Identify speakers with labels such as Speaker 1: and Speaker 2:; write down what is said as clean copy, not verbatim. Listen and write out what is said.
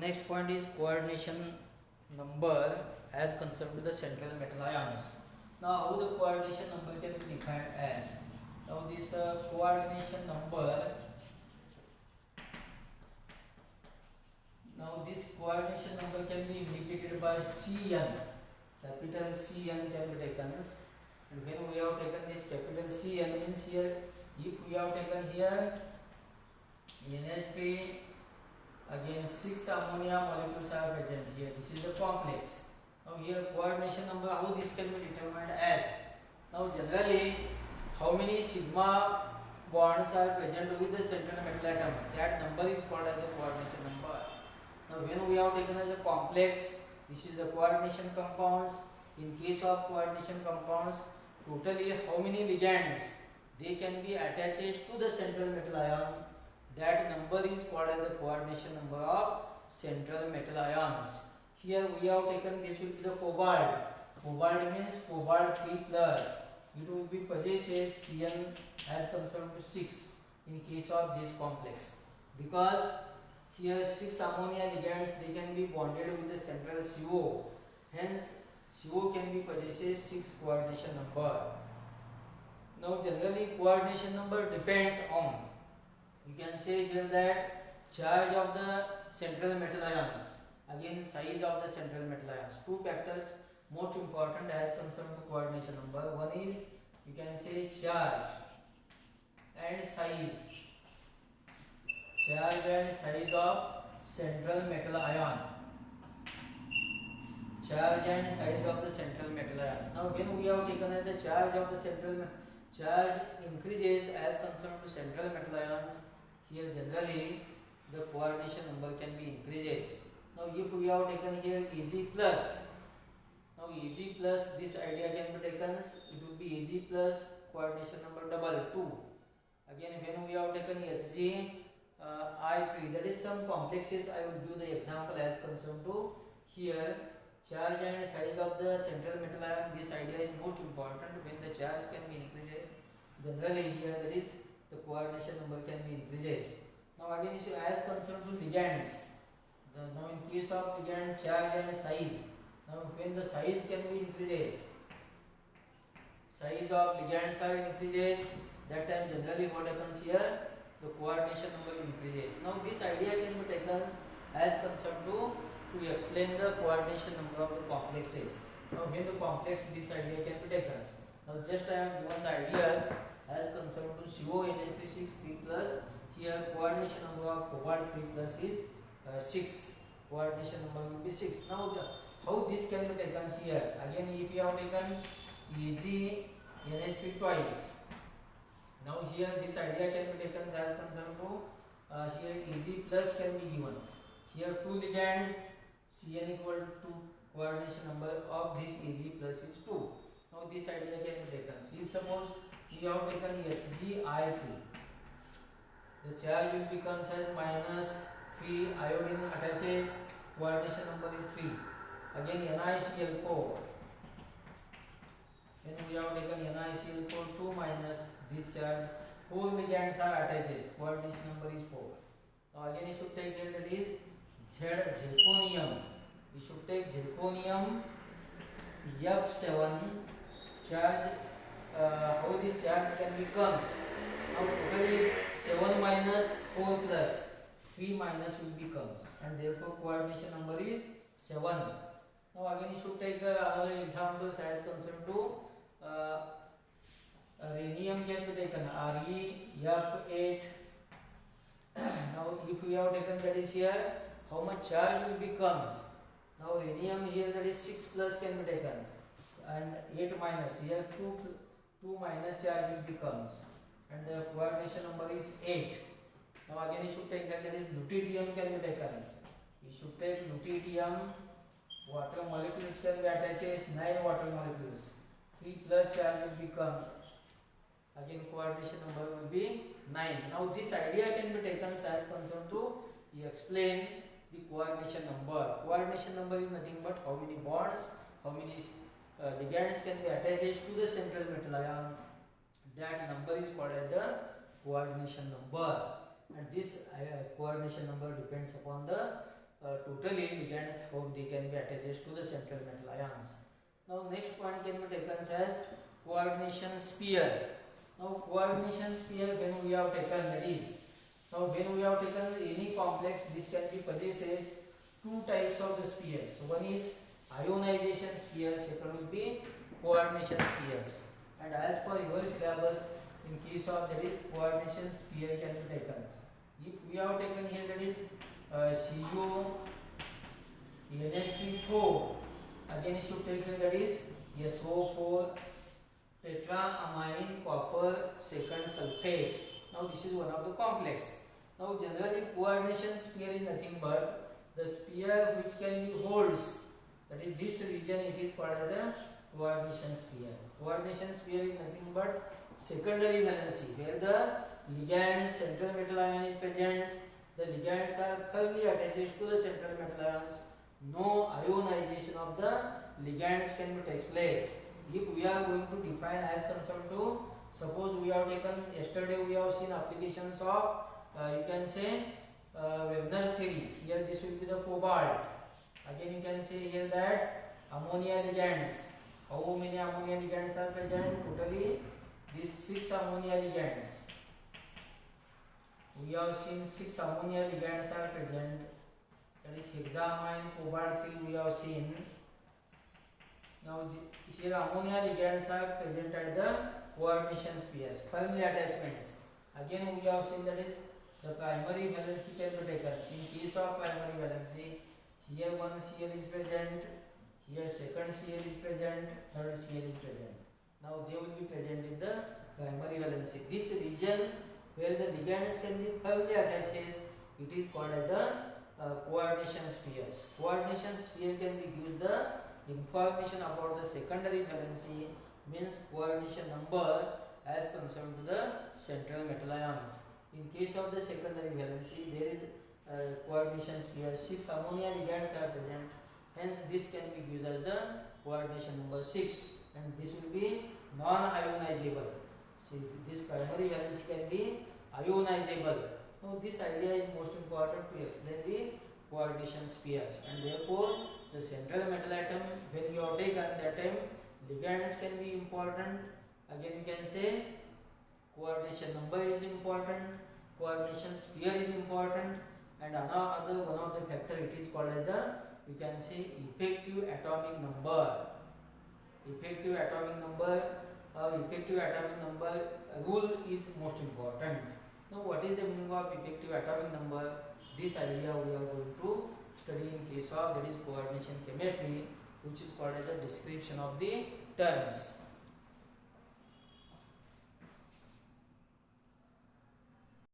Speaker 1: next point is coordination number as concerned with the central metal ions. Now how the coordination number can be defined as? Now this coordination number. Now this coordination number can be indicated by Cn. Capital Cn can be taken. And when we have taken this capital Cn means here, if we have taken here NH3, again 6 ammonia molecules are present here. This is the complex. Now here coordination number, how this can be determined as? Now generally, how many sigma bonds are present with the central metal atom? That number is called as the coordination number. Now when we have taken as a complex, this is the coordination compounds. In case of coordination compounds, totally how many ligands they can be attached to the central metal ion? That number is called as the coordination number of central metal ions. Here we have taken, this will be the cobalt. Cobalt means cobalt 3 plus. It will be possesses Cn as concerned to 6 in case of this complex, because here 6 ammonia ligands they can be bonded with the central CO. Hence CO can be possesses 6 coordination number. Now generally coordination number depends on, you can say here that charge of the central metal ions, again size of the central metal ions. Two factors most important as concerned to coordination number. One is, you can say, charge and size. Charge and size of central metal ion. Charge and size of the central metal ions. Now when we have taken as the charge of the charge increases as concerned to central metal ions, here generally the coordination number can be increases. Now if we have taken here Ag plus, now Ag plus, this idea can be taken, it will be Ag plus coordination number double 2. Again when we have taken Hg I3, that is some complexes. I will give the example as concerned to here charge and size of the central metal ion. This idea is most important. When the charge can be increases, generally here that is the coordination number can be increases. Now again issue as concerned to ligands. Now in case of ligand, charge and size. Now when the size can be increases, size of ligands are increases, that time generally what happens here, the coordination number increases. Now this idea can be taken as concerned to explain the coordination number of the complexes. Now when the complex, this idea can be taken. Now just I have given the ideas as concerned to CO NH3 3 plus. Here coordination number of cobalt 3 plus is 6. Coordination number will be 6. Now how this can be taken here? Again if you have taken Ag NH3 twice. Now here this idea can be taken as concerned to here Ag plus can be given. Here 2 ligands, Cn equal to coordination number of this Ag plus is 2. Now this idea can be taken. If suppose you have taken Hg I3, the charge will become as minus 3, iodine attaches, coordination number is 3. Again NiCl4, when we have taken NiCl4 2 minus this charge, 4 ligands are attached, coordination number is 4. Now again you should take here that is zirconium. You should take zirconium F7 charge. How this charge can becomes? Now totally 7 minus 4 plus 3 minus will becomes, and therefore coordination number is 7. Now again you should take other examples as concerned to rhenium can be taken ReF8. Now if we have taken that is here, how much charge will becomes? Now rhenium here that is 6 plus can be taken, and 8 minus here 2 minus charge will becomes, and the coordination number is 8. Now again you should take that is lutetium can be taken. You should take lutetium, water molecules can be attached, 9 water molecules, 3 plus charge will become, again coordination number will be 9. Now this idea can be taken as concerned to explain the coordination number. Coordination number is nothing but how many bonds, how many ligands can be attached to the central metal ion. That number is called as the coordination number, and this coordination number depends upon the totally ligands how they can be attached to the central metal ions. Now next point can be taken as coordination sphere. Now coordination sphere, when we have taken, that is, now when we have taken any complex, this can be possesses two types of the spheres. One is ionization sphere, second will be coordination spheres. And as per your syllabus, in case of that is coordination sphere can be taken. If we have taken here, that is CO NH4, again you should take here, that is SO4 tetraamine copper second sulfate. Now this is one of the complex. Now generally coordination sphere is nothing but the sphere which can be holds, that is this region, it is called as the coordination sphere. Coordination sphere is nothing but secondary valency, where the ligand central metal ion is present. The ligands are firmly attached to the central metal ions. No ionization of the ligands can be takes place. If we are going to define as concerned to, suppose we have taken yesterday, we have seen applications of you can say Wagner's theory. Here this will be the cobalt. Again you can say here that ammonia ligands. How many ammonia ligands are present? Totally these 6 ammonia ligands. We have seen 6 ammonia ligands are present. That is hexamine, cobalt 3 we have seen. Now here ammonia ligands are present at the coordination spheres, firmly attachments. Again we have seen that is the primary valency can be taken. In case of primary valency, here one Cl is present, here second Cl is present, third Cl is present. Now they will be present in the primary valency. This region where the ligands can be firmly attached, it is called as the coordination spheres. Coordination sphere can be gives the information about the secondary valency, means coordination number as concerned to the central metal ions. In case of the secondary valency, there is coordination sphere, 6 ammonia ligands are present, hence this can be used as the coordination number 6, and this will be non-ionizable. See, this primary valency can be ionizable. Now this idea is most important to explain the coordination spheres, and therefore the central metal atom, when you have taken that time, ligands can be important. Again you can say coordination number is important, coordination sphere is important, and another one of the factor, it is called as the, you can say, effective atomic number. Effective atomic number rule is most important. Now what is the meaning of effective atomic number? This idea we are going to study in case of, that is coordination chemistry, which is called as the description of the terms.